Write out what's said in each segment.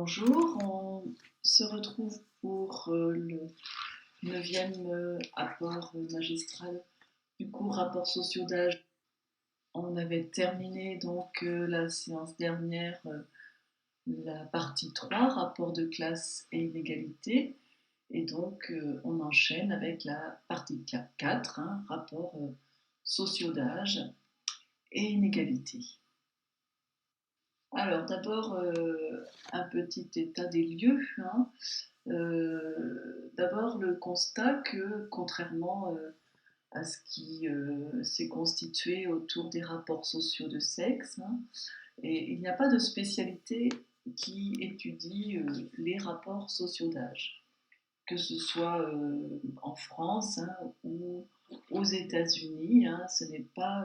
Bonjour, on se retrouve pour le 9e apport magistral du cours rapport sociaux d'âge. On avait terminé donc la séance dernière, la partie 3, rapport de classe et inégalité. Et donc on enchaîne avec la partie 4, rapport sociaux d'âge et inégalité. Alors d'abord un petit état des lieux. D'abord le constat que contrairement à ce qui s'est constitué autour des rapports sociaux de sexe, et il n'y a pas de spécialité qui étudie les rapports sociaux d'âge, que ce soit en France ou aux États-Unis. Ce n'est pas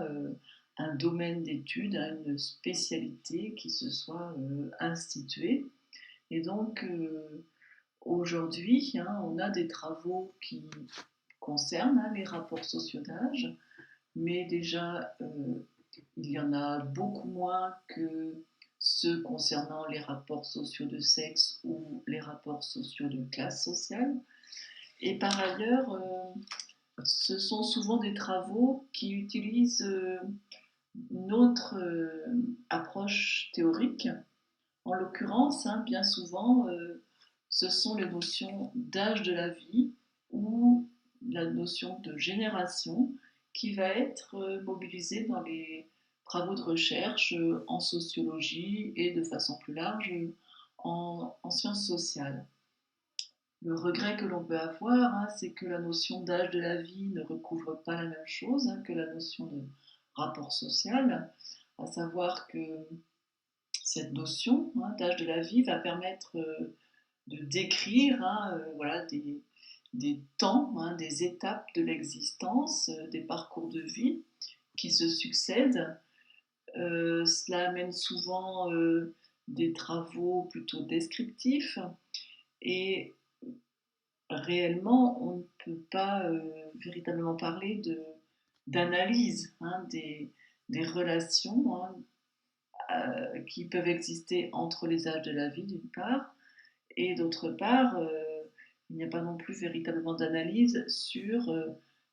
un domaine d'étude, une spécialité qui se soit instituée. Et donc, aujourd'hui, on a des travaux qui concernent les rapports sociaux d'âge, mais déjà, il y en a beaucoup moins que ceux concernant les rapports sociaux de sexe ou les rapports sociaux de classe sociale. Et par ailleurs, ce sont souvent des travaux qui utilisent une autre approche théorique. En l'occurrence, bien souvent, ce sont les notions d'âge de la vie ou la notion de génération qui va être mobilisée dans les travaux de recherche en sociologie et de façon plus large en sciences sociales. Le regret que l'on peut avoir, c'est que la notion d'âge de la vie ne recouvre pas la même chose que la notion de rapport social, à savoir que cette notion d'âge de la vie va permettre de décrire voilà, des temps, des étapes de l'existence, des parcours de vie qui se succèdent. Cela amène souvent des travaux plutôt descriptifs et réellement on ne peut pas véritablement parler d'analyse des relations qui peuvent exister entre les âges de la vie d'une part, et d'autre part, il n'y a pas non plus véritablement d'analyse sur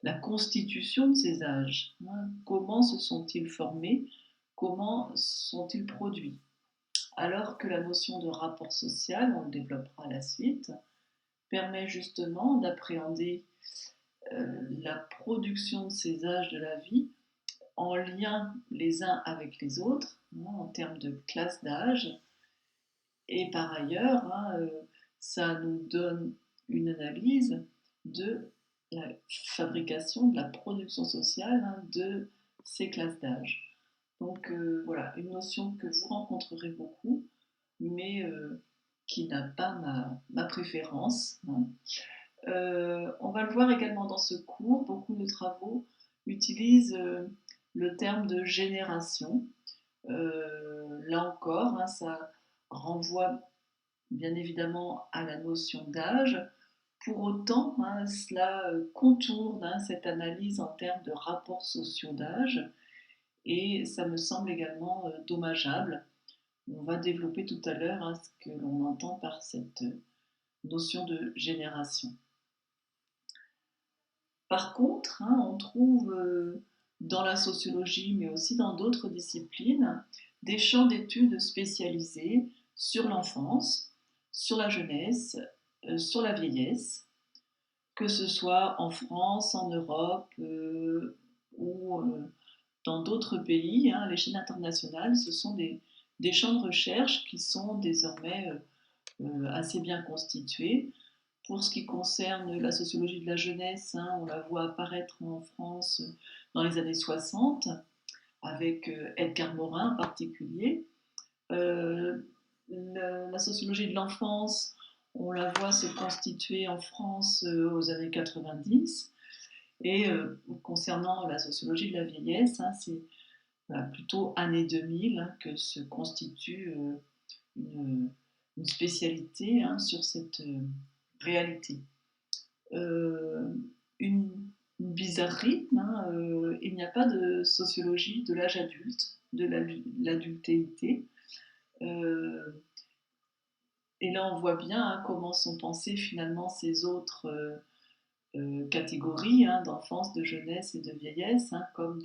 la constitution de ces âges. Comment se sont-ils formés? Comment sont-ils produits? Alors que la notion de rapport social, on le développera à la suite, permet justement d'appréhender la production de ces âges de la vie en lien les uns avec les autres, en termes de classe d'âge. Et par ailleurs, ça nous donne une analyse de la fabrication, de la production sociale de ces classes d'âge. Donc voilà, une notion que vous rencontrerez beaucoup, mais qui n'a pas ma préférence. On va le voir également dans ce cours, beaucoup de travaux utilisent le terme de génération. Là encore, ça renvoie bien évidemment à la notion d'âge. Pour autant, cela contourne cette analyse en termes de rapports sociaux d'âge et ça me semble également dommageable. On va développer tout à l'heure ce que l'on entend par cette notion de génération. Par contre, on trouve dans la sociologie, mais aussi dans d'autres disciplines, des champs d'études spécialisés sur l'enfance, sur la jeunesse, sur la vieillesse, que ce soit en France, en Europe ou dans d'autres pays. À l'échelle internationale, ce sont des champs de recherche qui sont désormais assez bien constitués. Pour ce qui concerne la sociologie de la jeunesse, on la voit apparaître en France dans les années 60, avec Edgar Morin en particulier. La sociologie de l'enfance, on la voit se constituer en France aux années 90. Et concernant la sociologie de la vieillesse, c'est plutôt années 2000 que se constitue une, une spécialité sur cette réalité. Euh, une, une bizarrerie, il n'y a pas de sociologie de l'âge adulte, de l'adultéité. Euh, Et là, on voit bien hein, comment sont pensées finalement ces autres catégories hein, d'enfance, de jeunesse et de vieillesse, hein, comme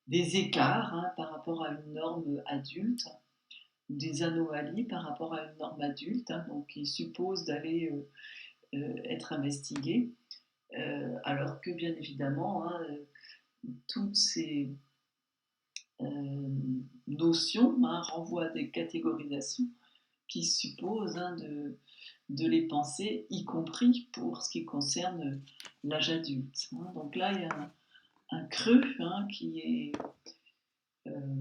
des écarts hein, par rapport à une norme adulte, des anomalies par rapport à une norme adulte, hein, donc qui suppose d'aller être investigué, alors que bien évidemment, hein, toutes ces notions hein, renvoient à des catégorisations qui supposent hein, de les penser, y compris pour ce qui concerne l'âge adulte. Hein. Donc là, il y a un creux hein,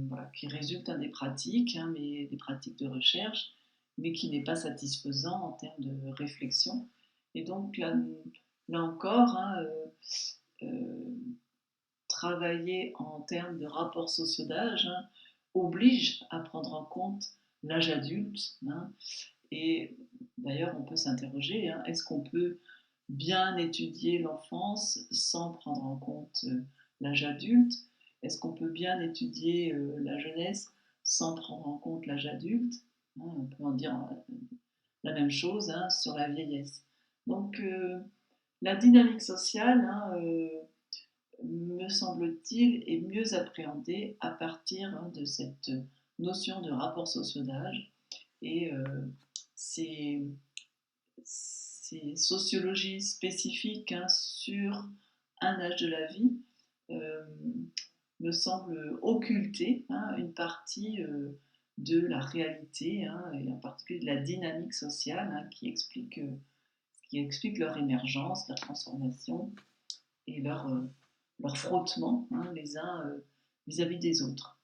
voilà, qui résulte hein, des pratiques, hein, mais des pratiques de recherche, mais qui n'est pas satisfaisant en termes de réflexion. Et donc là encore, hein, travailler en termes de rapport socio-d'âge hein, oblige à prendre en compte l'âge adulte. Hein, et d'ailleurs, on peut s'interroger, hein, est-ce qu'on peut bien étudier l'enfance sans prendre en compte l'âge adulte? Est-ce qu'on peut bien étudier la jeunesse sans prendre en compte l'âge adulte? Hein, on peut en dire la même chose hein, sur la vieillesse. Donc, la dynamique sociale, hein, me semble-t-il, est mieux appréhendée à partir hein, de cette notion de rapport socio-d'âge et ces, ces sociologies spécifiques hein, sur un âge de la vie euh, me semblent occulter hein, une partie de la réalité hein, et en particulier de la dynamique sociale hein, qui explique leur émergence, leur transformation et leur frottement hein, les uns vis-à-vis des autres.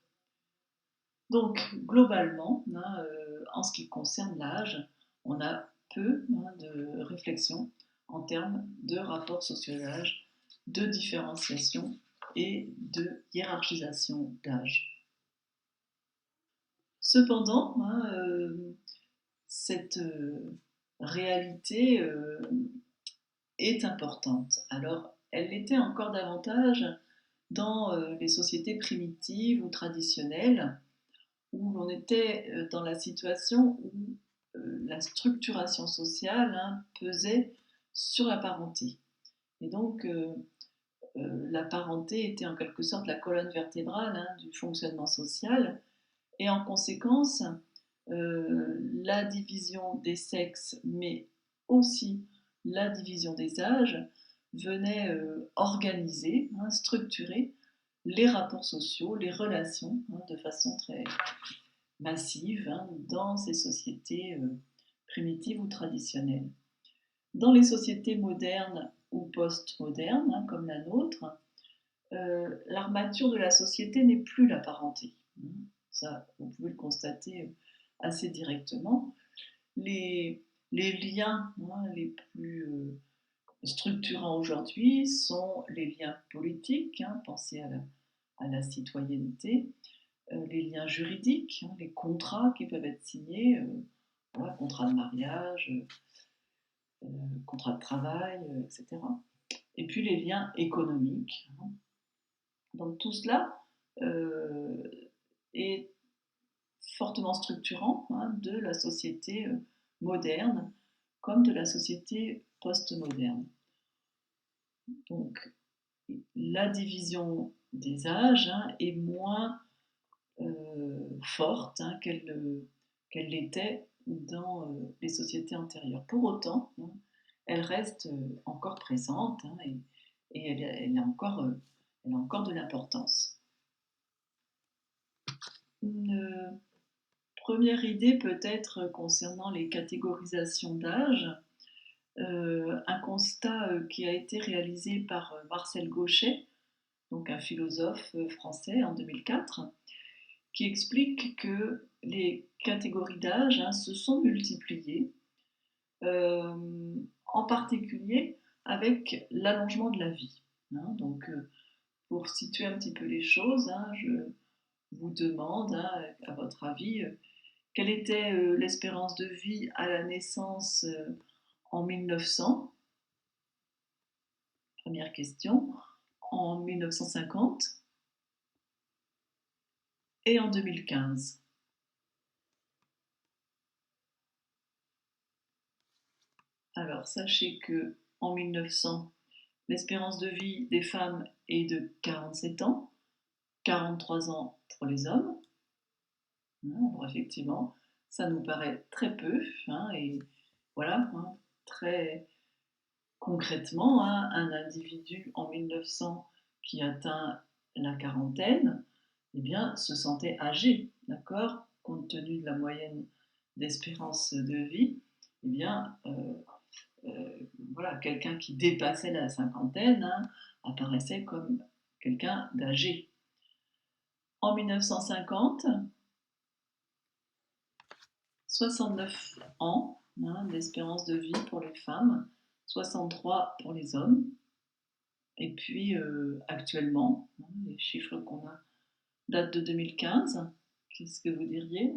Donc, globalement, hein, en ce qui concerne l'âge, on a peu hein, de réflexion en termes de rapport social-âge, de différenciation et de hiérarchisation d'âge. Cependant, hein, cette réalité est importante. Alors, elle l'était encore davantage dans les sociétés primitives ou traditionnelles, où l'on était dans la situation où la structuration sociale hein, pesait sur la parenté. Et donc, la parenté était en quelque sorte la colonne vertébrale hein, du fonctionnement social, et en conséquence, la division des sexes, mais aussi la division des âges, venait organiser, hein, structurer les rapports sociaux, les relations, hein, de façon très massive hein, dans ces sociétés primitives ou traditionnelles. Dans les sociétés modernes ou post-modernes, hein, comme la nôtre, l'armature de la société n'est plus la parenté. Ça, vous pouvez le constater assez directement. Les liens hein, les plus structurants aujourd'hui sont les liens politiques, hein, pensez à la citoyenneté, les liens juridiques, hein, les contrats qui peuvent être signés, voilà, contrat de mariage, contrat de travail, etc. Et puis les liens économiques. Hein. Donc tout cela est fortement structurant hein, de la société moderne comme de la société post-moderne. Donc la division des âges hein, est moins forte hein, qu'elle l'était dans les sociétés antérieures. Pour autant, hein, elle reste encore présente hein, et elle a encore de l'importance. Une première idée peut-être concernant les catégorisations d'âge, un constat qui a été réalisé par Marcel Gauchet, donc un philosophe français en 2004, qui explique que les catégories d'âge hein, se sont multipliées, en particulier avec l'allongement de la vie. Hein. Donc, pour situer un petit peu les choses, hein, je vous demande, hein, à votre avis, quelle était l'espérance de vie à la naissance en 1900? Première question. En 1950 et en 2015. Alors, sachez que en 1900, l'espérance de vie des femmes est de 47 ans, 43 ans pour les hommes. Alors effectivement, ça nous paraît très peu, hein, et voilà, hein, très concrètement, hein, un individu en 1900 qui atteint la quarantaine, eh bien, se sentait âgé, d'accord? Compte tenu de la moyenne d'espérance de vie, eh bien, voilà, quelqu'un qui dépassait la cinquantaine, hein, apparaissait comme quelqu'un d'âgé. En 1950, 69 ans, hein, d'espérance de vie pour les femmes, 63 pour les hommes. Et puis actuellement, hein, les chiffres qu'on a datent de 2015. Qu'est-ce que vous diriez?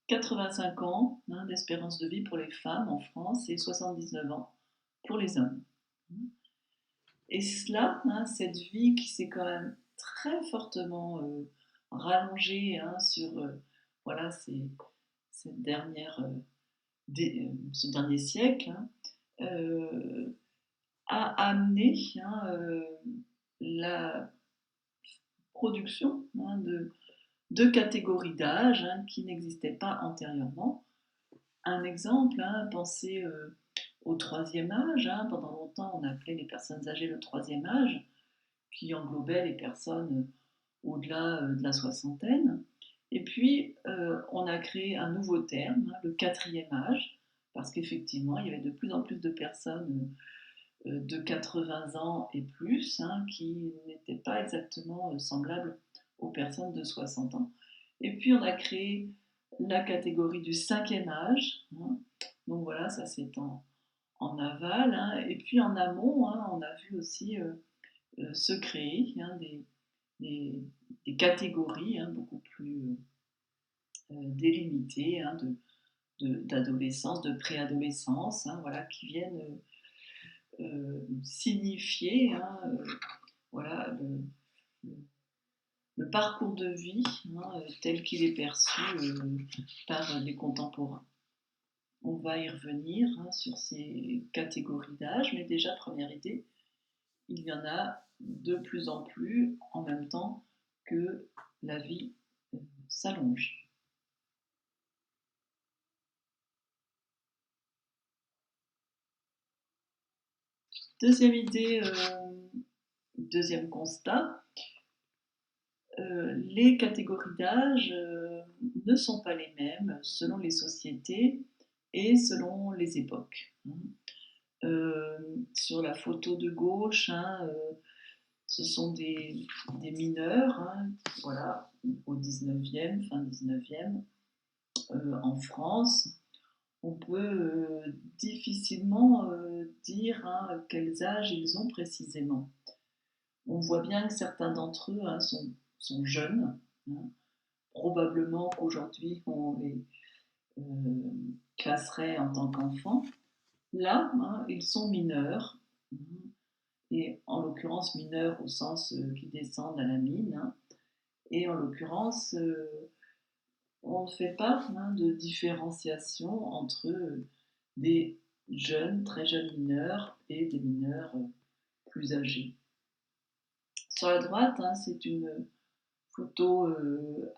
85 ans, hein, d'espérance de vie pour les femmes en France et 79 ans pour les hommes. Et cela, hein, cette vie qui s'est quand même très fortement rallongée, hein, sur voilà, cette dernière, ce dernier siècle, hein, a amené, hein, la production, hein, de catégories d'âge, hein, qui n'existaient pas antérieurement. Un exemple, hein, pensez au troisième âge. Hein. Pendant longtemps, on appelait les personnes âgées le troisième âge, qui englobait les personnes au-delà de la soixantaine. Et puis, on a créé un nouveau terme, hein, le quatrième âge, parce qu'effectivement, il y avait de plus en plus de personnes de 80 ans et plus, hein, qui n'étaient pas exactement semblables aux personnes de 60 ans. Et puis, on a créé la catégorie du cinquième âge. Hein. Donc voilà, ça c'est en aval. Hein. Et puis en amont, hein, on a vu aussi se créer, hein, des catégories, hein, beaucoup plus délimitées, hein, d'adolescence, de préadolescence, hein, voilà, qui viennent signifier, hein, voilà, le parcours de vie, hein, tel qu'il est perçu par les contemporains. On va y revenir, hein, sur ces catégories d'âge, mais déjà, première idée, il y en a de plus en plus en même temps que la vie s'allonge. Deuxième idée, deuxième constat, les catégories d'âge ne sont pas les mêmes selon les sociétés et selon les époques. Sur la photo de gauche, hein, ce sont des mineurs, hein, voilà, au 19e, fin 19e, en France. On peut difficilement dire, hein, quels âges ils ont précisément. On voit bien que certains d'entre eux, hein, sont jeunes. Hein. Probablement qu'aujourd'hui, on les classerait en tant qu'enfants. Là, hein, ils sont mineurs, et en l'occurrence mineurs au sens qui descendent à la mine. Hein. Et en l'occurrence, on ne fait pas, hein, de différenciation entre des jeunes, très jeunes mineurs et des mineurs plus âgés. Sur la droite, hein, c'est une photo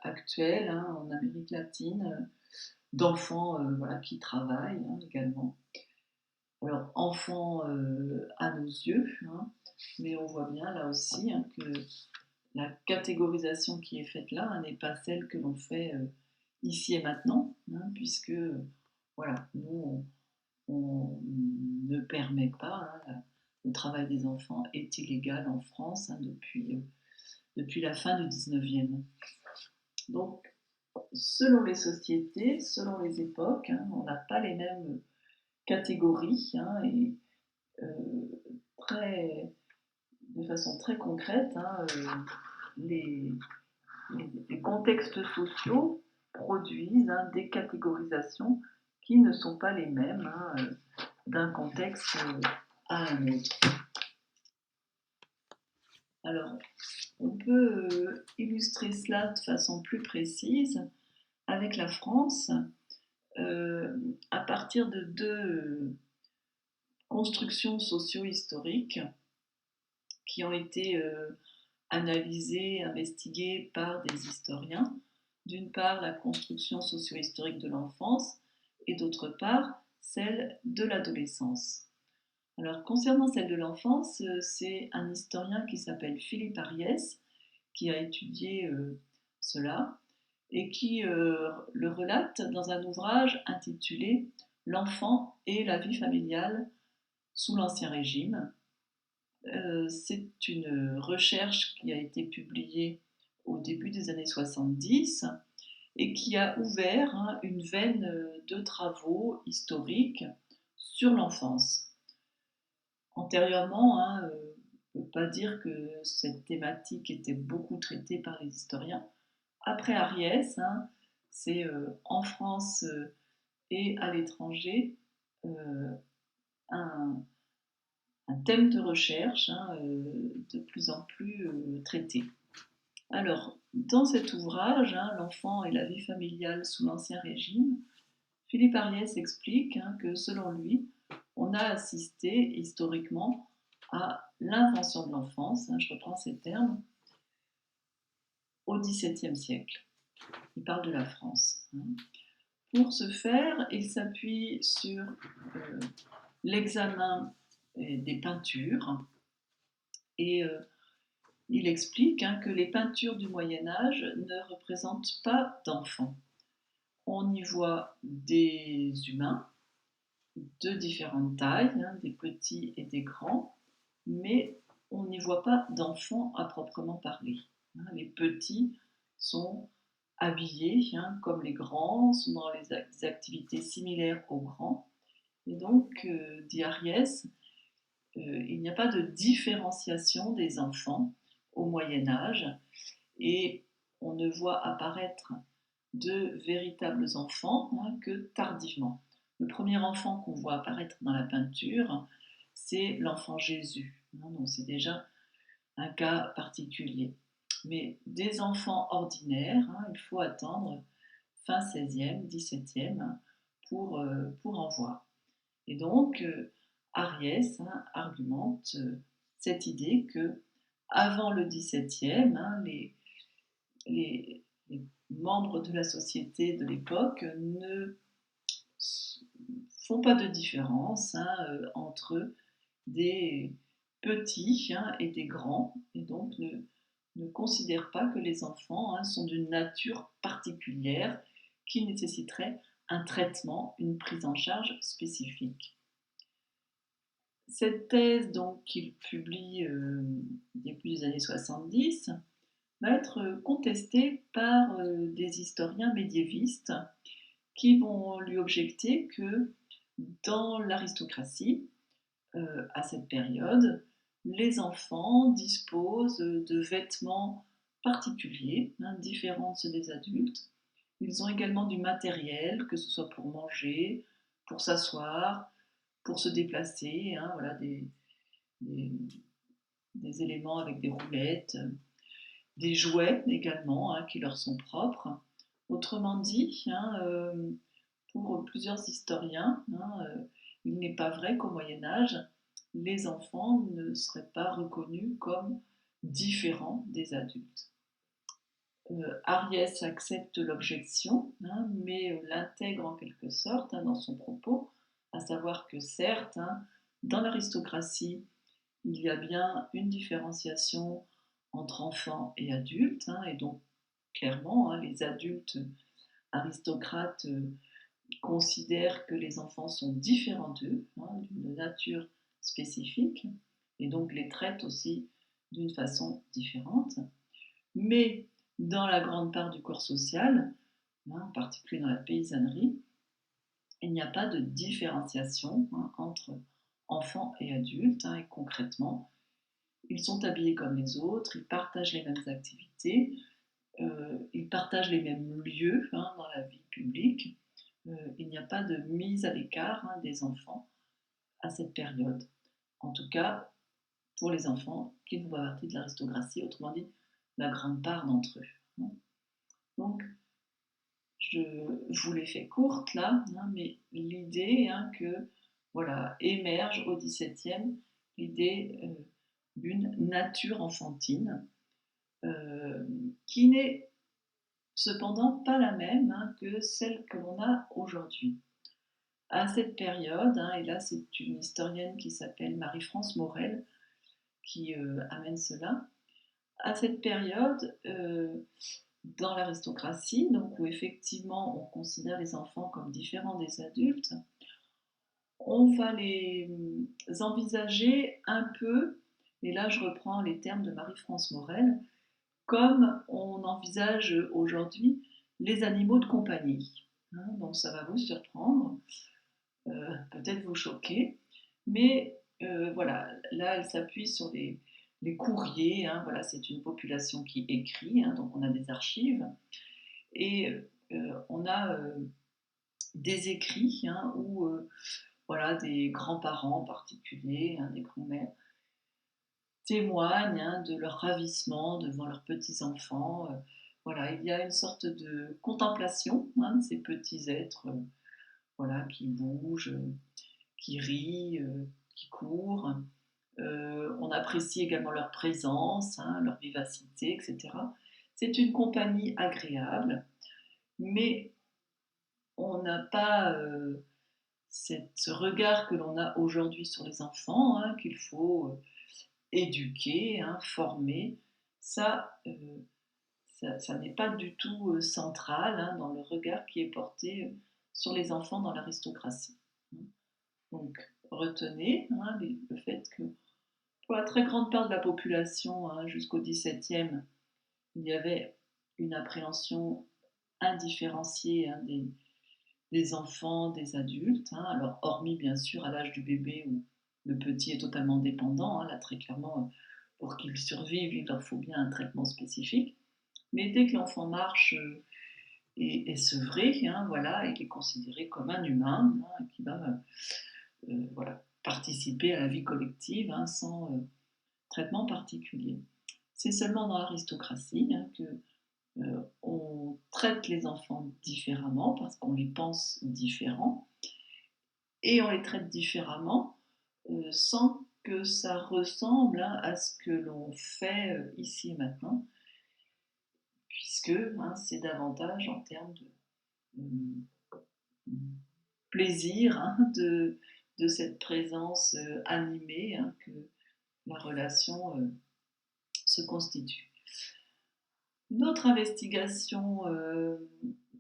actuelle, hein, en Amérique latine, d'enfants voilà, qui travaillent, hein, également. Alors, enfants à nos yeux, hein, mais on voit bien là aussi, hein, que la catégorisation qui est faite là, hein, n'est pas celle que l'on fait ici et maintenant, hein, puisque voilà, nous, on ne permet pas, hein, le travail des enfants est illégal en France, hein, depuis la fin du 19e. Donc, selon les sociétés, selon les époques, hein, on n'a pas les mêmes catégories, hein, et très, de façon très concrète, hein, les, les contextes sociaux produisent, hein, des catégorisations qui ne sont pas les mêmes, hein, d'un contexte à un autre. Alors, on peut illustrer cela de façon plus précise avec la France. à partir de deux constructions socio-historiques qui ont été analysées, investiguées par des historiens. D'une part, la construction socio-historique de l'enfance et d'autre part, celle de l'adolescence. Alors, concernant celle de l'enfance, c'est un historien qui s'appelle Philippe Ariès qui a étudié cela et qui le relate dans un ouvrage intitulé L'enfant et la vie familiale sous l'Ancien Régime. C'est une recherche qui a été publiée au début des années 70 et qui a ouvert une veine de travaux historiques sur l'enfance. Antérieurement, on ne peut pas dire que cette thématique était beaucoup traitée par les historiens. Après Ariès, c'est en France et à l'étranger un, un thème de recherche de plus en plus traité. Alors, dans cet ouvrage, L'enfant et la vie familiale sous l'Ancien Régime, Philippe Ariès explique que selon lui, on a assisté historiquement à l'invention de l'enfance, je reprends ces termes, au XVIIe siècle. Il parle de la France. Pour ce faire, il s'appuie sur l'examen des peintures et il explique que les peintures du Moyen Âge ne représentent pas d'enfants. On y voit des humains de différentes tailles, des petits et des grands, mais on n'y voit pas d'enfants à proprement parler. Les petits sont habillés comme les grands, sont dans des activités similaires aux grands. Et donc, dit Ariès, il n'y a pas de différenciation des enfants au Moyen Âge et on ne voit apparaître de véritables enfants que tardivement. Le premier enfant qu'on voit apparaître dans la peinture, c'est l'enfant Jésus. Donc c'est déjà un cas particulier. Mais des enfants ordinaires, il faut attendre fin 16e, 17e pour en voir. Et donc, Ariès argumente cette idée que avant le 17e, les membres de la société de l'époque ne font pas de différence entre des petits et des grands, et donc ne considèrent pas que les enfants sont d'une nature particulière qui nécessiterait un traitement, une prise en charge spécifique. Cette thèse donc qu'il publie début des années 70 va être contestée par des historiens médiévistes qui vont lui objecter que dans l'aristocratie, à cette période, les enfants disposent de vêtements particuliers, différents de ceux des adultes. Ils ont également du matériel, que ce soit pour manger, pour s'asseoir, pour se déplacer, voilà, des, des éléments avec des roulettes, des jouets également qui leur sont propres. Autrement dit, pour plusieurs historiens, il n'est pas vrai qu'au Moyen Âge, les enfants ne seraient pas reconnus comme différents des adultes. Ariès accepte l'objection, mais l'intègre en quelque sorte dans son propos, à savoir que certes, dans l'aristocratie, il y a bien une différenciation entre enfants et adultes, et donc clairement, les adultes aristocrates considèrent que les enfants sont différents d'eux, d'une nature spécifique, et donc les traitent aussi d'une façon différente. Mais dans la grande part du corps social, en particulier dans la paysannerie, il n'y a pas de différenciation entre enfants et adultes, et concrètement, ils sont habillés comme les autres, ils partagent les mêmes activités, ils partagent les mêmes lieux dans la vie publique. Il n'y a pas de mise à l'écart des enfants à cette période. En tout cas, pour les enfants qui ne font pas partie de l'aristocratie, autrement dit, la grande part d'entre eux. Donc, Je vous l'ai fait courte là, hein, mais l'idée que voilà émerge au XVIIe l'idée d'une nature enfantine euh, qui n'est cependant pas la même que celle que l'on a aujourd'hui. À cette période, et là c'est une historienne qui s'appelle Marie-France Morel qui amène cela, à cette période, dans l'aristocratie, donc où effectivement on considère les enfants comme différents des adultes, on va les envisager un peu, et là je reprends les termes de Marie-France Morel, comme on envisage aujourd'hui les animaux de compagnie. Donc ça va vous surprendre, peut-être vous choquer, mais voilà, là elle s'appuie sur les courriers, voilà, c'est une population qui écrit, donc on a des archives, et on a des écrits où voilà, des grands-parents en particulier, des grands-mères, témoignent de leur ravissement devant leurs petits-enfants. Voilà, il y a une sorte de contemplation de ces petits êtres voilà, qui bougent, qui rient, qui courent. On apprécie également leur présence, leur vivacité, etc. C'est une compagnie agréable, mais on n'a pas ce regard que l'on a aujourd'hui sur les enfants, qu'il faut éduquer, former. Ça, ça n'est pas du tout central dans le regard qui est porté sur les enfants dans l'aristocratie. Donc, retenez le fait que pour la très grande part de la population, jusqu'au XVIIe, il y avait une appréhension indifférenciée des enfants, des adultes. Alors, hormis bien sûr à l'âge du bébé où le petit est totalement dépendant, là très clairement, pour qu'il survive, il leur faut bien un traitement spécifique. Mais dès que l'enfant marche et est sevré, voilà, il est considéré comme un humain qui va voilà, participer à la vie collective sans traitement particulier. C'est seulement dans l'aristocratie que on traite les enfants différemment parce qu'on les pense différents et on les traite différemment sans que ça ressemble à ce que l'on fait ici et maintenant, puisque c'est davantage en termes de plaisir de cette présence animée que la relation se constitue. Une autre investigation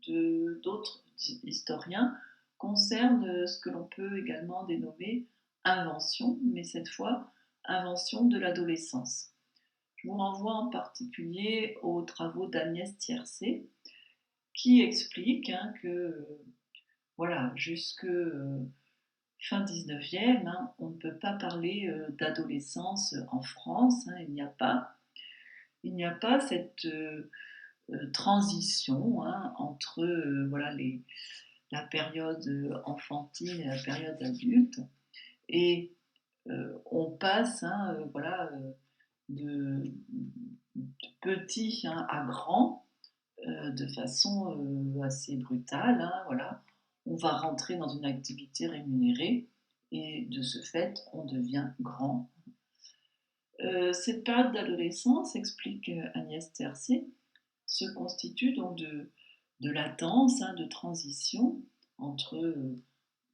d'autres historiens concerne ce que l'on peut également dénommer invention, mais cette fois invention de l'adolescence. Je vous renvoie en particulier aux travaux d'Agnès Tiercé, qui explique que voilà, jusque fin 19e, on ne peut pas parler d'adolescence en France, il n'y a pas cette transition entre voilà, la période enfantine et la période adulte. Et on passe voilà, de petit à grand de façon assez brutale. Voilà. On va rentrer dans une activité rémunérée et de ce fait, on devient grand. Cette période d'adolescence, explique Agnès Tercé, se constitue donc de latence, de transition entre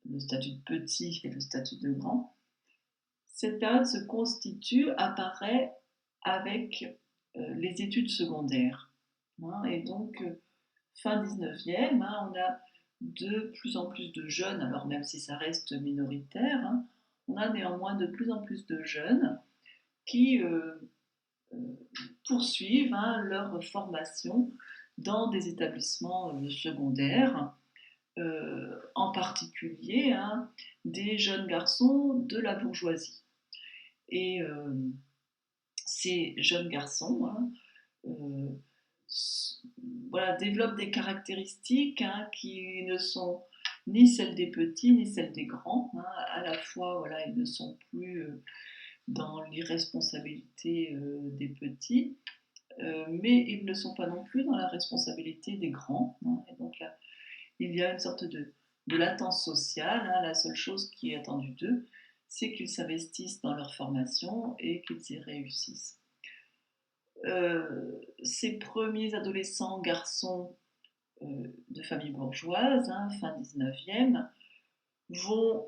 le statut de petit et le statut de grand. Cette période se constitue, apparaît avec les études secondaires. Et donc, fin 19e, on a de plus en plus de jeunes, alors même si ça reste minoritaire, on a néanmoins de plus en plus de jeunes qui poursuivent leur formation dans des établissements secondaires, en particulier des jeunes garçons de la bourgeoisie. Et ces jeunes garçons voilà, développent des caractéristiques qui ne sont ni celles des petits ni celles des grands. À la fois, voilà, ils ne sont plus dans l'irresponsabilité des petits, mais ils ne sont pas non plus dans la responsabilité des grands. Et donc il y a une sorte de latence sociale. Hein. La seule chose qui est attendue d'eux, c'est qu'ils s'investissent dans leur formation et qu'ils y réussissent. Ces premiers adolescents garçons de famille bourgeoise, hein, fin 19e, vont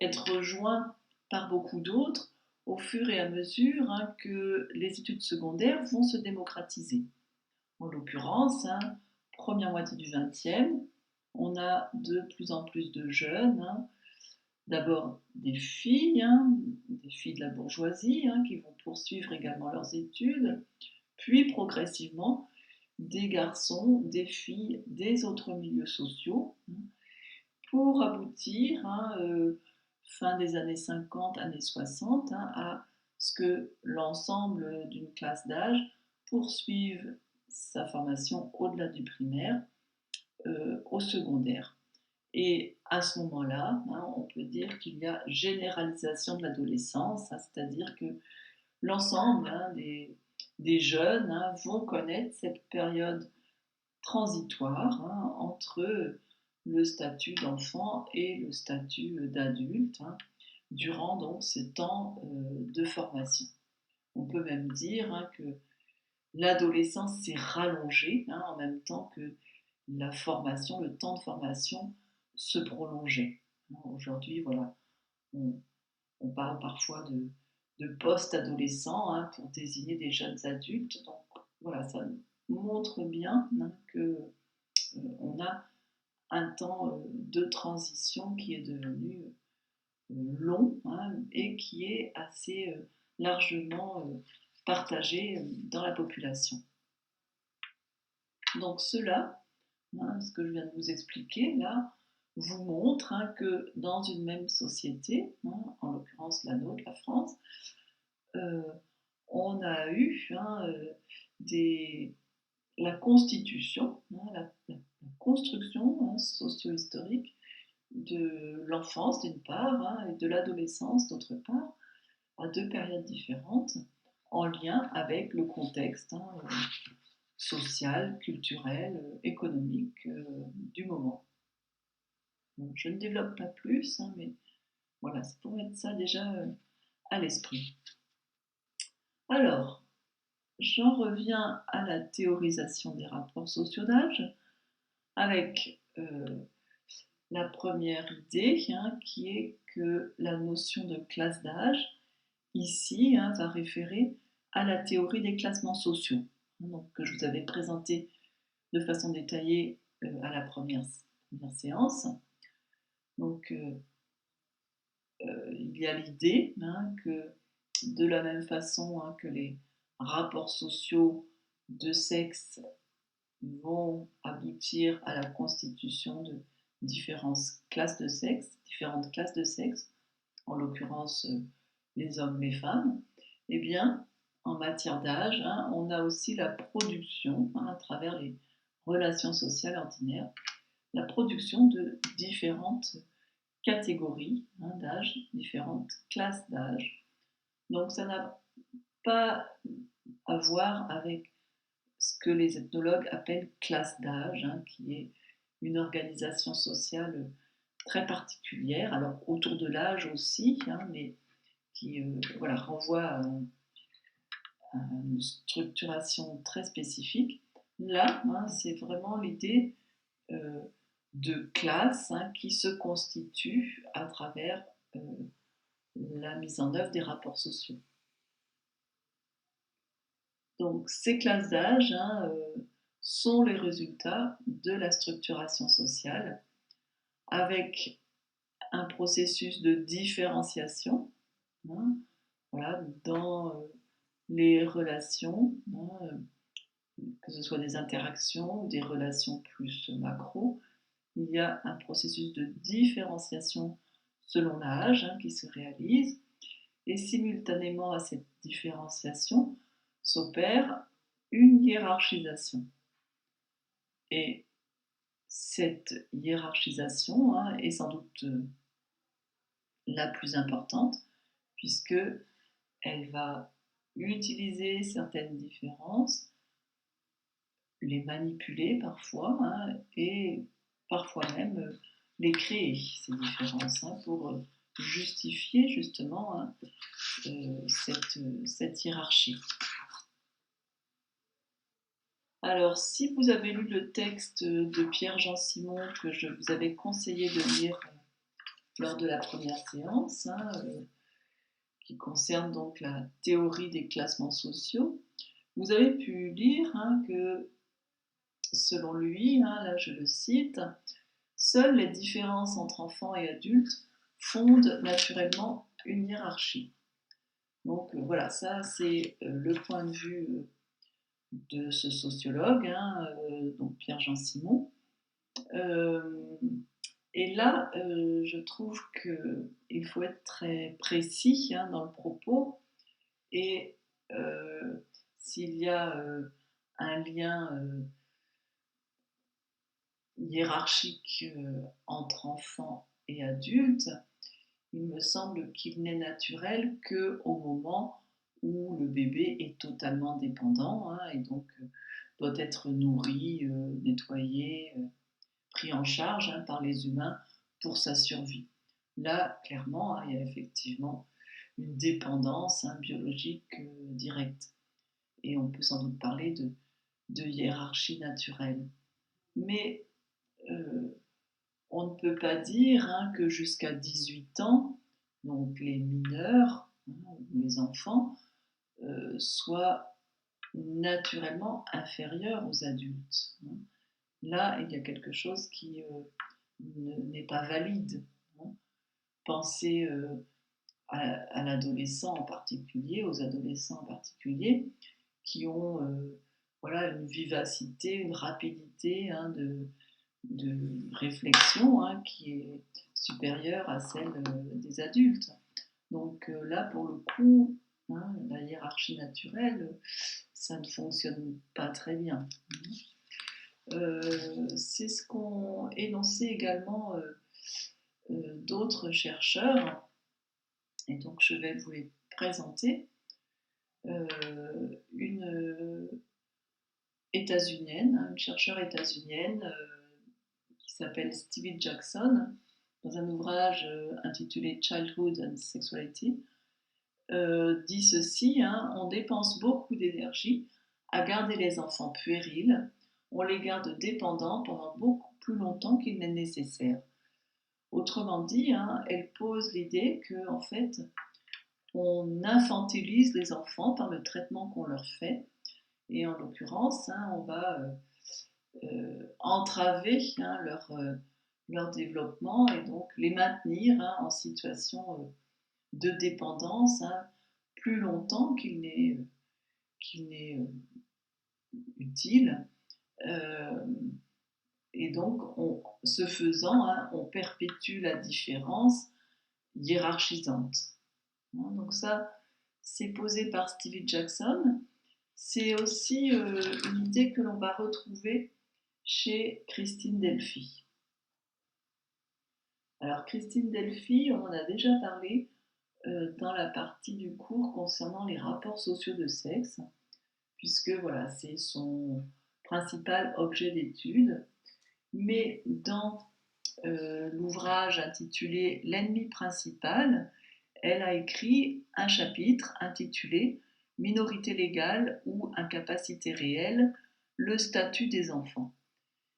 être rejoints par beaucoup d'autres au fur et à mesure hein, que les études secondaires vont se démocratiser. En l'occurrence, hein, première moitié du XXe, on a de plus en plus de jeunes, hein, d'abord des filles de la bourgeoisie, hein, qui vont poursuivre également leurs études, puis progressivement des garçons, des filles, des autres milieux sociaux, hein, pour aboutir, fin des années 50, années 60, hein, à ce que l'ensemble d'une classe d'âge poursuive sa formation au-delà du primaire, au secondaire. Et à ce moment-là, hein, on peut dire qu'il y a généralisation de l'adolescence, hein, c'est-à-dire que l'ensemble hein, des jeunes hein, vont connaître cette période transitoire hein, entre le statut d'enfant et le statut d'adulte, hein, durant donc ces temps de formation. On peut même dire hein, que l'adolescence s'est rallongée hein, en même temps que la formation, le temps de formation se prolongeait. Aujourd'hui, voilà, on parle parfois de post-adolescents hein, pour désigner des jeunes adultes. Donc voilà, ça montre bien hein, que on a un temps de transition qui est devenu long hein, et qui est assez largement partagé dans la population. Donc cela, hein, ce que je viens de vous expliquer là, vous montre hein, que dans une même société, hein, en l'occurrence la nôtre, la France, euh, on a eu hein, la constitution, hein, la construction hein, socio-historique de l'enfance d'une part hein, et de l'adolescence d'autre part, à deux périodes différentes, en lien avec le contexte hein, social, culturel, économique du moment. Donc, je ne développe pas plus, hein, mais voilà, c'est pour mettre ça déjà à l'esprit. Alors, j'en reviens à la théorisation des rapports sociaux d'âge, avec la première idée hein, qui est que la notion de classe d'âge, ici, hein, va référer à la théorie des classements sociaux, hein, donc, que je vous avais présenté de façon détaillée à la première séance. Donc, il y a l'idée hein, que de la même façon hein, que les rapports sociaux de sexe vont aboutir à la constitution de différentes classes de sexe, en l'occurrence les hommes, les femmes, eh bien, en matière d'âge, hein, on a aussi la production, hein, à travers les relations sociales ordinaires, la production de différentes catégories hein, d'âge, différentes classes d'âge. Donc ça n'a pas à voir avec ce que les ethnologues appellent classe d'âge, hein, qui est une organisation sociale très particulière, alors autour de l'âge aussi, hein, mais qui voilà, renvoie à une structuration très spécifique. Là, hein, c'est vraiment l'idée de classe hein, qui se constitue à travers la mise en œuvre des rapports sociaux. Donc ces classes d'âge hein, sont les résultats de la structuration sociale avec un processus de différenciation hein, voilà, dans les relations, hein, que ce soit des interactions ou des relations plus macro. Il y a un processus de différenciation selon l'âge hein, qui se réalise et simultanément à cette différenciation s'opère une hiérarchisation. Et cette hiérarchisation hein, est sans doute la plus importante puisque elle va utiliser certaines différences, les manipuler parfois hein, et parfois même les créer, ces différences, hein, pour justifier justement hein, cette hiérarchie. Alors, si vous avez lu le texte de Pierre-Jean Simon que je vous avais conseillé de lire lors de la première séance, hein, qui concerne donc la théorie des classements sociaux, vous avez pu lire hein, que, selon lui, hein, là je le cite, seules les différences entre enfants et adultes fondent naturellement une hiérarchie. Donc voilà, ça c'est le point de vue de ce sociologue, hein, donc Pierre-Jean Simon. Et là, je trouve qu'il faut être très précis hein, dans le propos et s'il y a un lien hiérarchique entre enfants et adultes, il me semble qu'il n'est naturel qu'au moment où le bébé est totalement dépendant hein, et donc doit être nourri, nettoyé, pris en charge hein, par les humains pour sa survie. Là, clairement, hein, il y a effectivement une dépendance hein, biologique directe. Et on peut sans doute parler de hiérarchie naturelle. Mais on ne peut pas dire hein, que jusqu'à 18 ans, donc les mineurs, hein, les enfants, soient naturellement inférieurs aux adultes. Hein. Là, il y a quelque chose qui n'est pas valide. Hein. Pensez à l'adolescent en particulier, aux adolescents en particulier, qui ont voilà, une vivacité, une rapidité hein, de réflexion hein, qui est supérieure à celle des adultes. Donc là, pour le coup, hein, la hiérarchie naturelle, ça ne fonctionne pas très bien. C'est ce qu'ont énoncé également d'autres chercheurs, et donc je vais vous les présenter. Une états-unienne, une chercheure états-unienne qui s'appelle Stevie Jackson, dans un ouvrage intitulé Childhood and Sexuality, dit ceci, hein, on dépense beaucoup d'énergie à garder les enfants puérils, on les garde dépendants pendant beaucoup plus longtemps qu'il n'est nécessaire. Autrement dit, hein, elle pose l'idée que en fait, on infantilise les enfants par le traitement qu'on leur fait, et en l'occurrence, hein, on va entraver hein, leur développement et donc les maintenir hein, en situation de dépendance hein, plus longtemps qu'il n'est utile. Et donc, ce faisant, hein, on perpétue la différence hiérarchisante. Hein, donc ça, c'est posé par Stevie Jackson. C'est aussi une idée que l'on va retrouver chez Christine Delphi. Alors Christine Delphi, on en a déjà parlé dans la partie du cours concernant les rapports sociaux de sexe, puisque voilà, c'est son principal objet d'étude. Mais dans l'ouvrage intitulé L'ennemi principal, elle a écrit un chapitre intitulé Minorité légale ou incapacité réelle, le statut des enfants.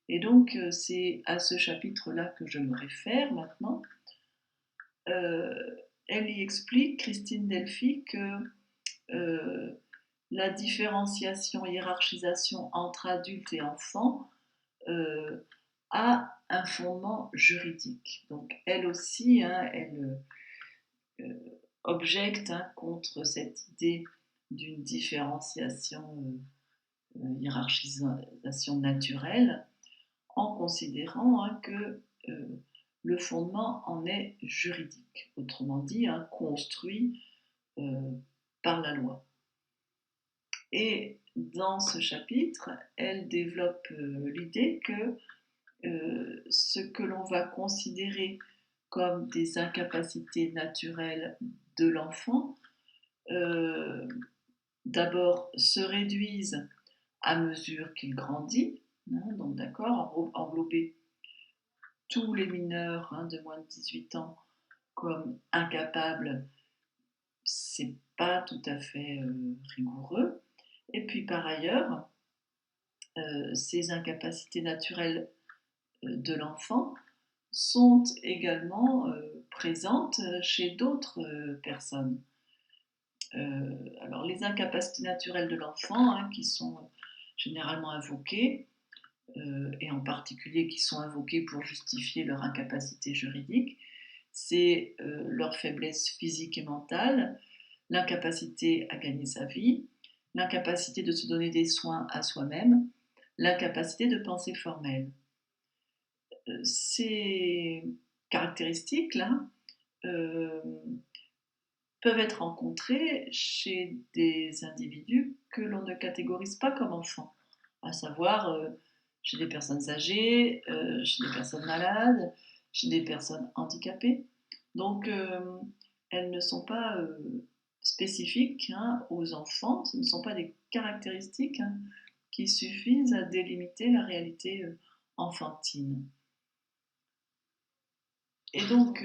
Et donc c'est à ce chapitre-là que je me réfère maintenant. Elle y explique, Christine Delphi, que la différenciation, hiérarchisation entre adultes et enfants a un fondement juridique. Donc elle aussi, hein, elle objecte hein, contre cette idée d'une différenciation, hiérarchisation naturelle, en considérant hein, que le fondement en est juridique, autrement dit, hein, construit par la loi. Et dans ce chapitre, elle développe l'idée que ce que l'on va considérer comme des incapacités naturelles de l'enfant, d'abord se réduisent à mesure qu'il grandit, hein, donc d'accord, englobées tous les mineurs de moins de 18 ans comme incapables, c'est pas tout à fait rigoureux. Et puis par ailleurs, ces incapacités naturelles de l'enfant sont également présentes chez d'autres personnes. Alors les incapacités naturelles de l'enfant, qui sont généralement invoquées, et en particulier qui sont invoquées pour justifier leur incapacité juridique, c'est leur faiblesse physique et mentale, l'incapacité à gagner sa vie, l'incapacité de se donner des soins à soi-même, l'incapacité de penser formelle. Ces caractéristiques-là euh, peuvent être rencontrées chez des individus que l'on ne catégorise pas comme enfants, à savoir chez des personnes âgées, chez des personnes malades, chez des personnes handicapées. Donc, elles ne sont pas spécifiques aux enfants, ce ne sont pas des caractéristiques qui suffisent à délimiter la réalité enfantine. Et donc,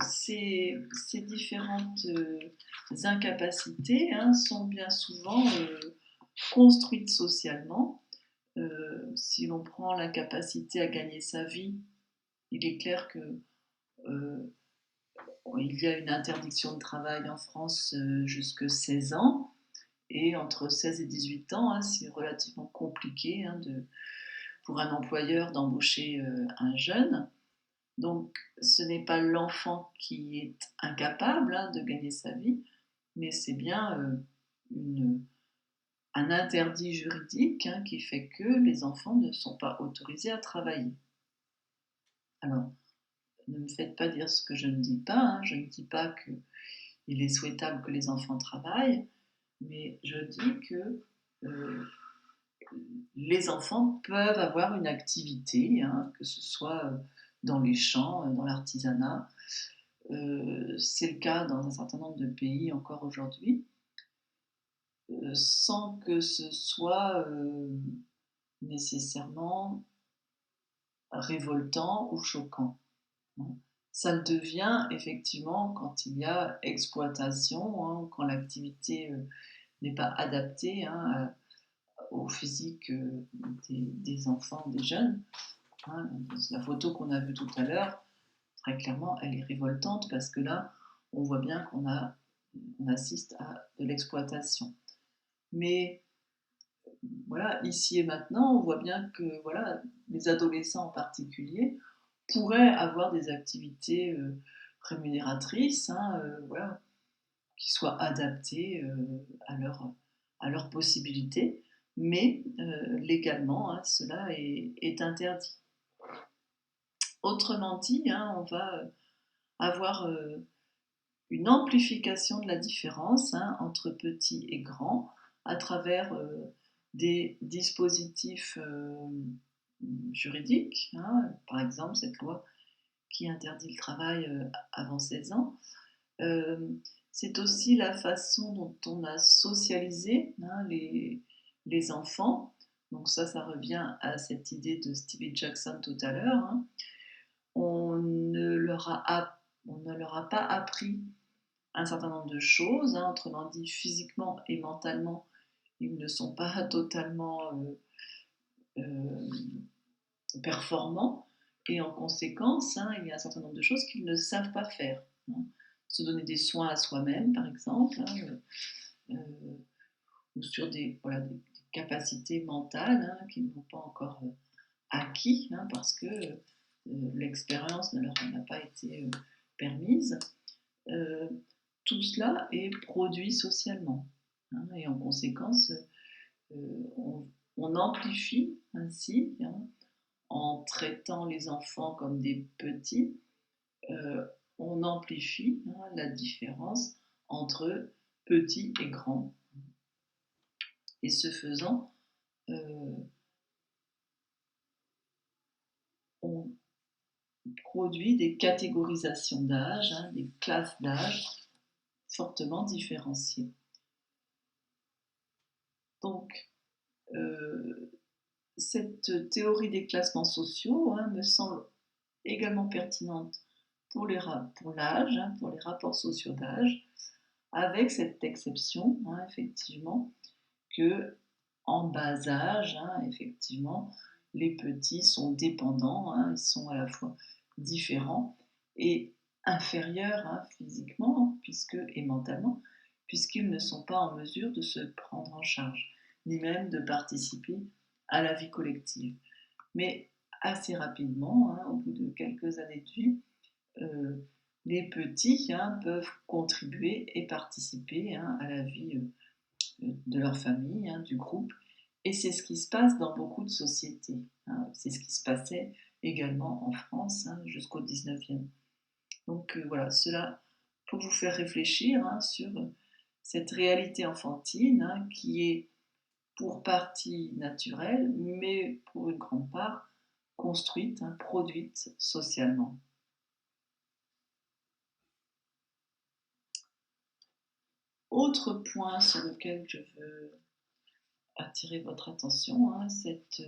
ces différentes incapacités sont bien souvent construites socialement. Si l'on prend l'incapacité à gagner sa vie, il est clair que il y a une interdiction de travail en France jusqu'à 16 ans. Et entre 16 et 18 ans, c'est relativement compliqué pour un employeur d'embaucher un jeune. Donc, ce n'est pas l'enfant qui est incapable de gagner sa vie, mais c'est bien un interdit juridique qui fait que les enfants ne sont pas autorisés à travailler. Alors, ne me faites pas dire ce que je ne dis pas. Je ne dis pas qu'il est souhaitable que les enfants travaillent, mais je dis que les enfants peuvent avoir une activité, que ce soit dans les champs, dans l'artisanat. C'est le cas dans un certain nombre de pays encore aujourd'hui, sans que ce soit nécessairement révoltant ou choquant. Ça le devient effectivement quand il y a exploitation, quand l'activité n'est pas adaptée au physique des enfants, des jeunes. La photo qu'on a vue tout à l'heure, très clairement, elle est révoltante parce que là, on voit bien qu'on assiste à de l'exploitation. Mais voilà, ici et maintenant, on voit bien que voilà, les adolescents en particulier pourraient avoir des activités rémunératrices, voilà, qui soient adaptées à leurs possibilités, mais légalement, cela est interdit. Autrement dit, on va avoir une amplification de la différence entre petits et grands à travers des dispositifs juridiques, par exemple cette loi qui interdit le travail avant 16 ans. C'est aussi la façon dont on a socialisé les enfants. Donc ça revient à cette idée de Stevie Jackson tout à l'heure. On ne leur a pas appris un certain nombre de choses, autrement dit physiquement et mentalement, ils ne sont pas totalement performants, et en conséquence, il y a un certain nombre de choses qu'ils ne savent pas faire. Se donner des soins à soi-même, par exemple, ou sur des capacités mentales qu'ils n'ont pas encore acquis, parce que l'expérience ne leur en a pas été permise. Tout cela est produit socialement. Et en conséquence, on amplifie ainsi, en traitant les enfants comme des petits, on amplifie la différence entre petits et grands. Et ce faisant, on produit des catégorisations d'âge, des classes d'âge fortement différenciées. Donc, cette théorie des classements sociaux me semble également pertinente pour l'âge, pour les rapports sociaux d'âge, avec cette exception, effectivement, que en bas âge, effectivement, les petits sont dépendants, ils sont à la fois différents et inférieurs physiquement et mentalement, puisqu'ils ne sont pas en mesure de se prendre en charge, ni même de participer à la vie collective. Mais assez rapidement, au bout de quelques années de vie, les petits peuvent contribuer et participer à la vie de leur famille, du groupe. Et c'est ce qui se passe dans beaucoup de sociétés. C'est ce qui se passait également en France jusqu'au 19e. Donc voilà, cela pour vous faire réfléchir sur cette réalité enfantine qui est pour partie naturelle, mais pour une grande part construite, produite socialement. Autre point sur lequel je veux attirer votre attention, cette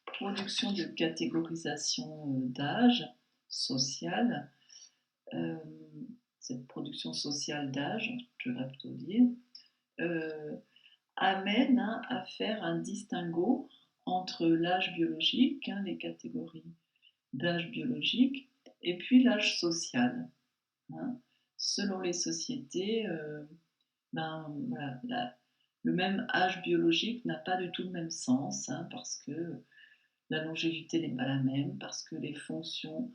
production de catégorisation d'âge social, cette production sociale d'âge, je vais plutôt dire, amène à faire un distinguo entre l'âge biologique, les catégories d'âge biologique, et puis l'âge social. Selon les sociétés, voilà, le même âge biologique n'a pas du tout le même sens, parce que la longévité n'est pas la même, parce que les fonctions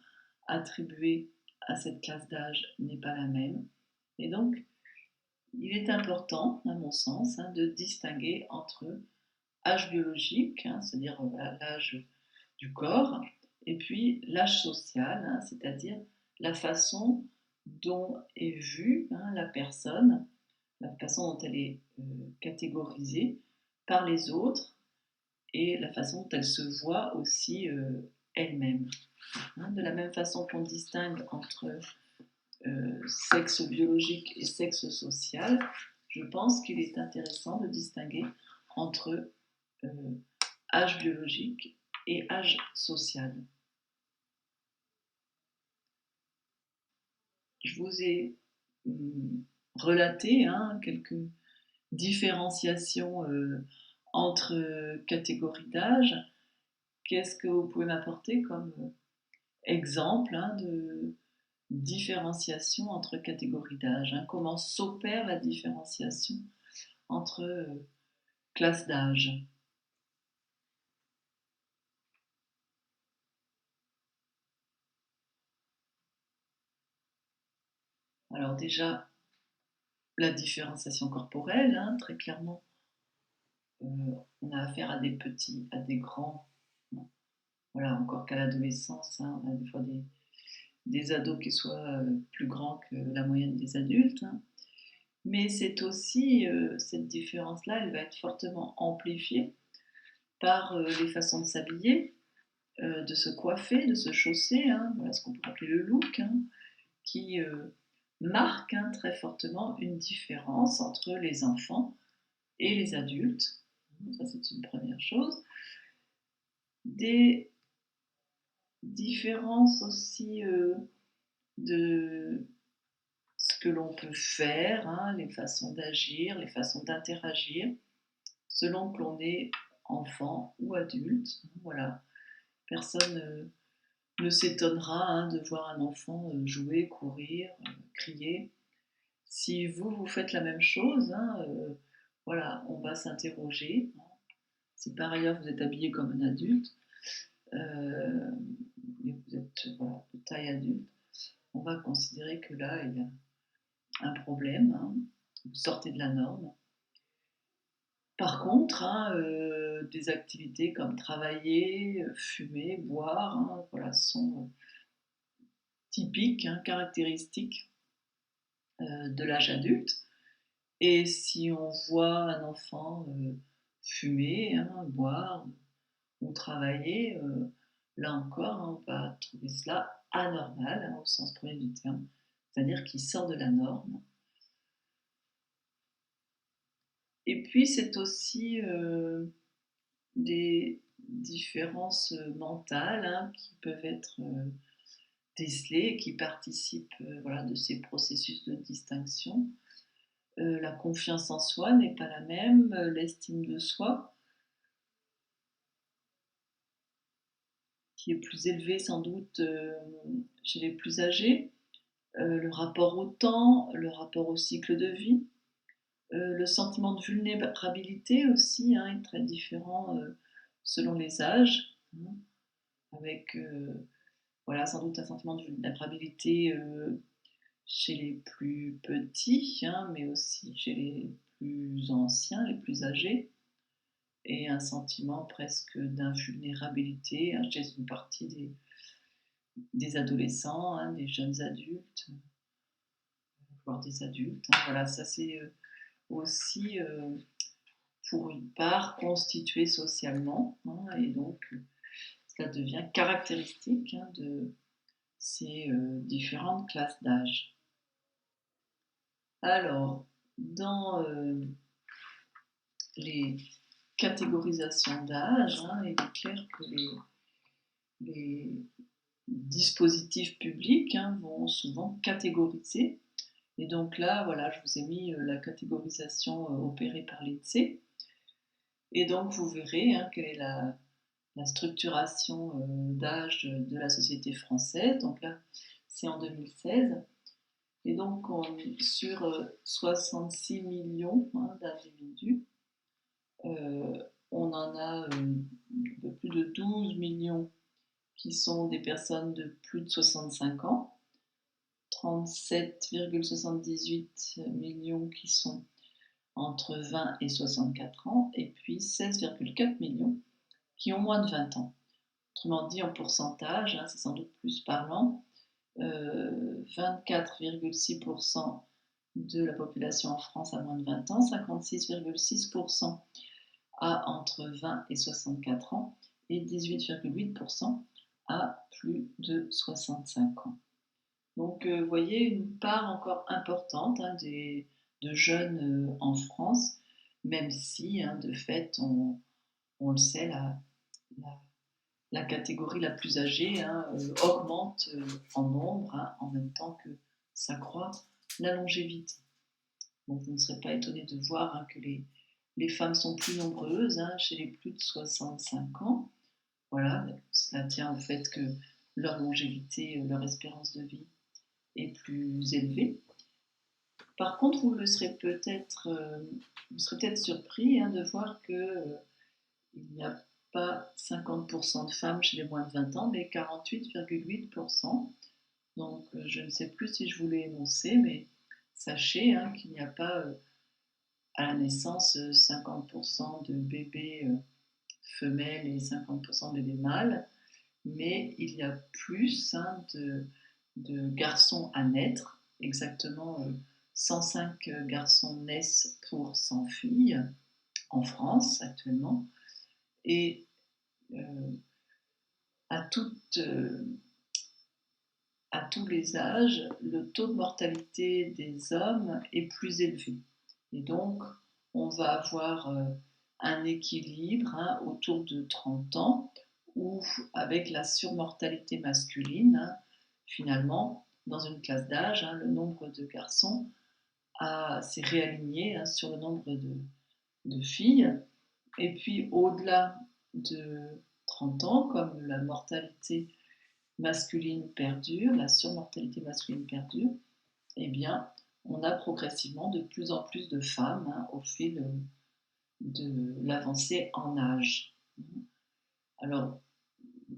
attribuées à cette classe d'âge n'est pas la même. Et donc, il est important, à mon sens, de distinguer entre âge biologique, c'est-à-dire l'âge du corps, et puis l'âge social, c'est-à-dire la façon dont est vue la personne, la façon dont elle est catégorisée par les autres et la façon dont elle se voit aussi elle-même. De la même façon qu'on distingue entre sexe biologique et sexe social, je pense qu'il est intéressant de distinguer entre âge biologique et âge social. Je vous ai relaté quelques différenciations entre catégories d'âge. Qu'est-ce que vous pouvez m'apporter comme exemple de différenciation entre catégories d'âge? Comment s'opère la différenciation entre classes d'âge? Alors déjà, la différenciation corporelle, très clairement, on a affaire à des petits, à des grands. Voilà, encore qu'à l'adolescence, on a des fois des ados qui soient plus grands que la moyenne des adultes. Mais c'est aussi, cette différence-là, elle va être fortement amplifiée par les façons de s'habiller, de se coiffer, de se chausser, voilà ce qu'on peut appeler le look, qui marque très fortement une différence entre les enfants et les adultes. Ça, c'est une première chose. Des différences aussi de ce que l'on peut faire, les façons d'agir, les façons d'interagir, selon que l'on est enfant ou adulte. Voilà. Personne ne s'étonnera de voir un enfant jouer, courir, crier. Si vous faites la même chose, voilà, on va s'interroger. Si par ailleurs vous êtes habillé comme un adulte, et vous êtes de taille adulte, on va considérer que là, il y a un problème, vous sortez de la norme. Par contre, des activités comme travailler, fumer, boire, voilà, sont typiques, caractéristiques de l'âge adulte. Et si on voit un enfant fumer, boire ou travailler, là encore, on va trouver cela anormal, au sens premier du terme, c'est-à-dire qu'il sort de la norme. Et puis c'est aussi des différences mentales hein, qui peuvent être décelées et qui participent voilà, de ces processus de distinction. La confiance en soi n'est pas la même, l'estime de soi, qui est plus élevée sans doute chez les plus âgés, le rapport au temps, le rapport au cycle de vie, le sentiment de vulnérabilité aussi hein, est très différent selon les âges, hein, avec voilà, sans doute un sentiment de vulnérabilité chez les plus petits, hein, mais aussi chez les plus anciens, les plus âgés, et un sentiment presque d'invulnérabilité hein, chez une partie des adolescents, hein, des jeunes adultes, voire des adultes. Hein. Voilà, ça c'est aussi pour une part constitué socialement, hein, et donc cela devient caractéristique hein, de ces différentes classes d'âge. Alors, dans les catégorisations d'âge, hein, il est clair que les dispositifs publics hein, vont souvent catégoriser. Et donc là, voilà, je vous ai mis la catégorisation opérée par l'INSEE. Et donc vous verrez hein, quelle est la structuration d'âge de la société française. Donc là, c'est en 2016. Et donc, sur 66 millions hein, d'individus, on en a de plus de 12 millions qui sont des personnes de plus de 65 ans, 37,78 millions qui sont entre 20 et 64 ans, et puis 16,4 millions qui ont moins de 20 ans. Autrement dit, en pourcentage, hein, c'est sans doute plus parlant, 24,6% de la population en France a moins de 20 ans, 56,6% a entre 20 et 64 ans et 18,8% a plus de 65 ans. Donc vous voyez une part encore importante hein, de jeunes en France, même si hein, de fait on le sait, la catégorie la plus âgée hein, augmente en nombre hein, en même temps que s'accroît la longévité. Donc vous ne serez pas étonné de voir hein, que les femmes sont plus nombreuses hein, chez les plus de 65 ans. Voilà, cela tient au fait que leur longévité, leur espérance de vie est plus élevée. Par contre, vous serez peut-être surpris hein, de voir que il n'y a pas 50% de femmes chez les moins de 20 ans, mais 48,8%. Donc je ne sais plus si je vous l'ai énoncé, mais sachez hein, qu'il n'y a pas à la naissance 50% de bébés femelles et 50% de bébés mâles, mais il y a plus hein, de garçons à naître, exactement 105 garçons naissent pour 100 filles en France actuellement, et à, à tous les âges, le taux de mortalité des hommes est plus élevé. Et donc, on va avoir un équilibre hein, autour de 30 ans, où avec la surmortalité masculine, hein, finalement, dans une classe d'âge, hein, le nombre de garçons s'est réaligné hein, sur le nombre de filles. Et puis, au-delà de 30 ans, comme la mortalité masculine perdure, la surmortalité masculine perdure, eh bien, on a progressivement de plus en plus de femmes hein, au fil de l'avancée en âge. Alors,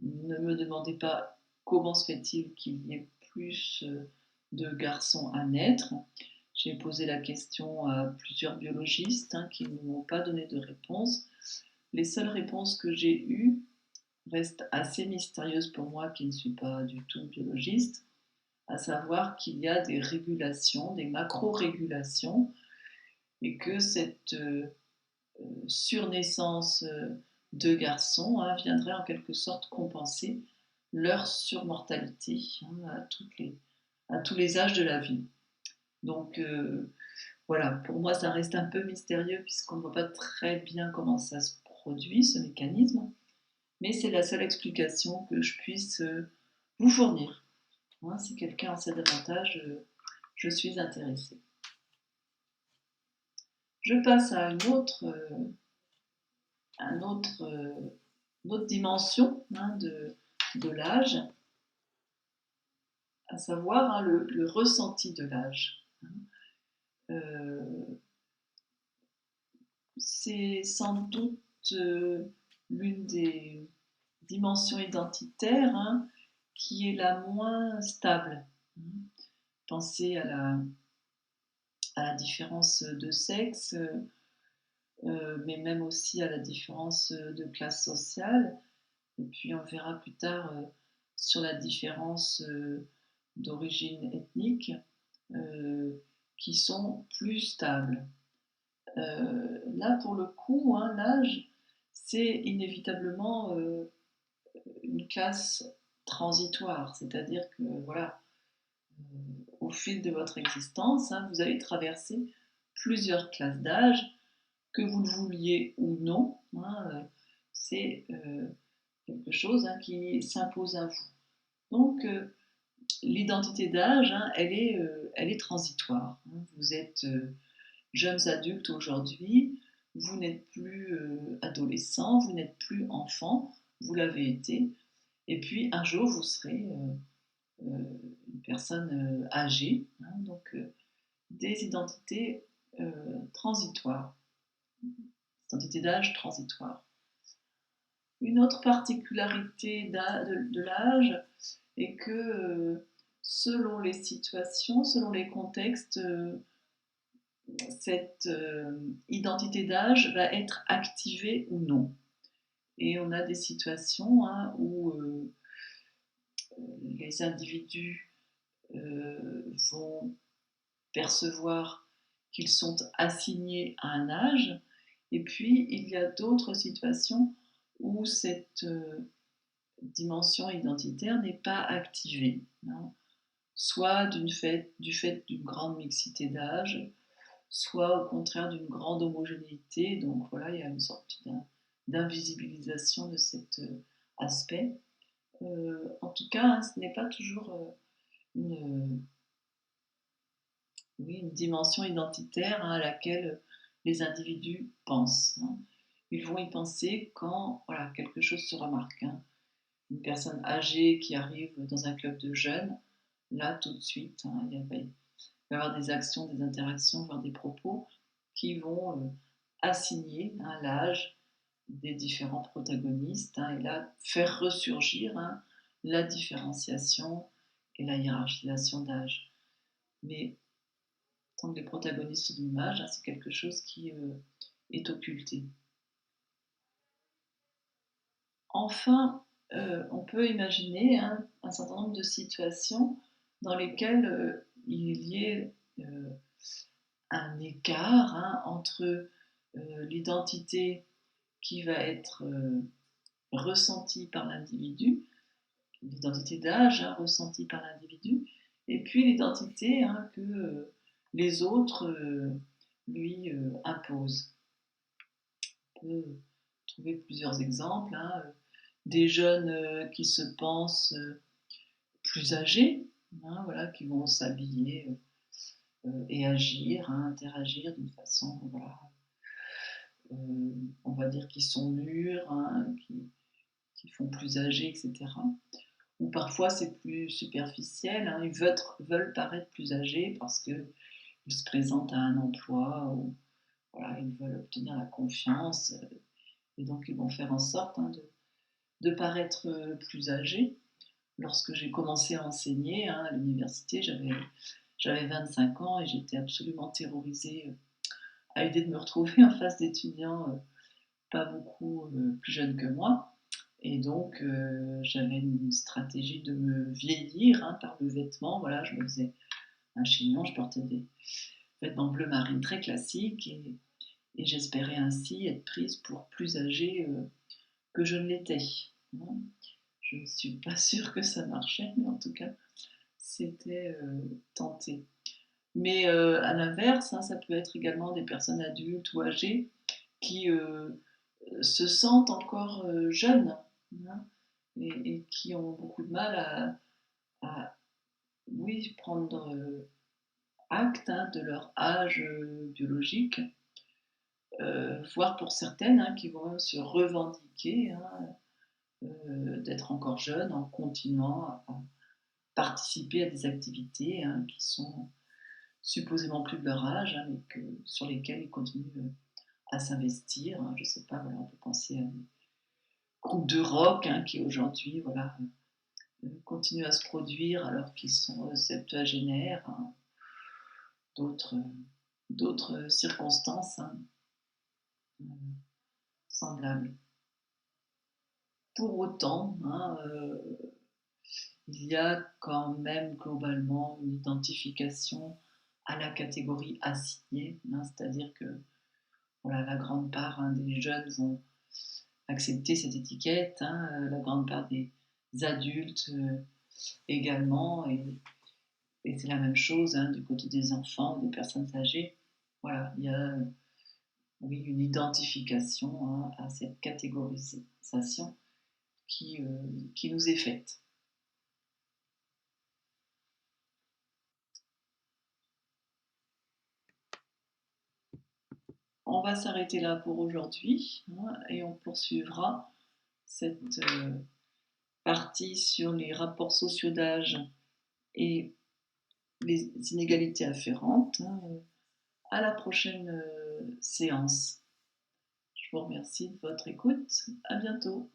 ne me demandez pas comment se fait-il qu'il y ait plus de garçons à naître. J'ai posé la question à plusieurs biologistes hein, qui ne m'ont pas donné de réponse. Les seules réponses que j'ai eues restent assez mystérieuses pour moi qui ne suis pas du tout biologiste, à savoir qu'il y a des régulations, des macro-régulations, et que cette surnaissance de garçons hein, viendrait en quelque sorte compenser leur surmortalité hein, à tous les âges de la vie. Donc voilà, pour moi ça reste un peu mystérieux puisqu'on ne voit pas très bien comment ça se produit, ce mécanisme. mais c'est la seule explication que je puisse vous fournir. Hein, si quelqu'un en sait davantage, je suis intéressée. Je passe à une autre dimension, hein, de l'âge, à savoir, hein, le ressenti de l'âge. C'est sans doute l'une des dimensions identitaires, hein, qui est la moins stable. Pensez à la différence de sexe, mais même aussi à la différence de classe sociale. Et puis on verra plus tard sur la différence d'origine ethnique, euh, qui sont plus stables. Là, pour le coup, hein, l'âge, c'est inévitablement une classe transitoire, c'est-à-dire que voilà, au fil de votre existence, hein, vous allez traverser plusieurs classes d'âge, que vous le vouliez ou non. Hein, c'est quelque chose, hein, qui s'impose à vous. Donc, l'identité d'âge, hein, elle est transitoire. Hein. Vous êtes jeunes adultes aujourd'hui, vous n'êtes plus adolescent, vous n'êtes plus enfant, vous l'avez été, et puis un jour vous serez une personne âgée, hein, donc des identités transitoires, identités d'âge transitoires. Une autre particularité de l'âge est que selon les situations, selon les contextes, cette identité d'âge va être activée ou non. Et on a des situations, hein, où les individus vont percevoir qu'ils sont assignés à un âge, et puis il y a d'autres situations où cette dimension identitaire n'est pas activée, hein, soit du fait d'une grande mixité d'âge, soit au contraire d'une grande homogénéité. Donc voilà, il y a une sorte d'invisibilisation de cet aspect. En tout cas, hein, ce n'est pas toujours une, oui, une dimension identitaire, hein, à laquelle les individus pensent. Hein. Ils vont y penser quand voilà, quelque chose se remarque. Hein. Une personne âgée qui arrive dans un club de jeunes, là tout de suite, hein, il va y avoir des actions, des interactions, voire des propos qui vont assigner, hein, l'âge des différents protagonistes, hein, et là faire ressurgir, hein, la différenciation et la hiérarchisation d'âge. Mais tant que les protagonistes sont d'image, hein, c'est quelque chose qui est occulté. Enfin, on peut imaginer, hein, un certain nombre de situations dans lesquelles il y ait un écart, hein, entre l'identité qui va être ressentie par l'individu, l'identité d'âge, hein, ressentie par l'individu, et puis l'identité, hein, que les autres lui imposent. On peut trouver plusieurs exemples, hein, des jeunes qui se pensent plus âgés, hein, voilà, qui vont s'habiller et agir, hein, interagir d'une façon, voilà, on va dire qu'ils sont mûrs, hein, qui font plus âgés, etc. Ou parfois c'est plus superficiel, hein, ils veulent paraître plus âgés parce qu'ils se présentent à un emploi, ou voilà, ils veulent obtenir la confiance, et donc ils vont faire en sorte, hein, de paraître plus âgés. Lorsque j'ai commencé à enseigner, hein, à l'université, j'avais 25 ans et j'étais absolument terrorisée à l'idée de me retrouver en face d'étudiants pas beaucoup plus jeunes que moi. Et donc, j'avais une stratégie de me vieillir, hein, par le vêtement. Voilà, je me faisais un chignon, je portais des vêtements bleu marine très classiques, et j'espérais ainsi être prise pour plus âgée que je ne l'étais. Hein. Je ne suis pas sûre que ça marchait, mais en tout cas, c'était tenté. Mais à l'inverse, hein, ça peut être également des personnes adultes ou âgées qui se sentent encore jeunes, hein, et qui ont beaucoup de mal à, oui, prendre acte, hein, de leur âge biologique, voire pour certaines, hein, qui vont même se revendiquer, hein, d'être encore jeunes en continuant à participer à des activités, hein, qui sont supposément plus de leur âge, hein, mais sur lesquelles ils continuent à s'investir, hein. Je ne sais pas, voilà, on peut penser à des groupes de rock, hein, qui aujourd'hui, voilà, continuent à se produire alors qu'ils sont septuagénaires, hein. D'autres, d'autres circonstances, hein, semblables. Pour autant, hein, il y a quand même globalement une identification à la catégorie assignée, hein, c'est-à-dire que voilà, la grande part, hein, des jeunes vont accepter cette étiquette, hein, la grande part des adultes également, et c'est la même chose, hein, du côté des enfants, des personnes âgées. Voilà, il y a oui, une identification, hein, à cette catégorisation qui nous est faite. On va s'arrêter là pour aujourd'hui, hein, et on poursuivra cette partie sur les rapports sociaux d'âge et les inégalités afférentes, hein, à la prochaine séance. Je vous remercie de votre écoute. À bientôt.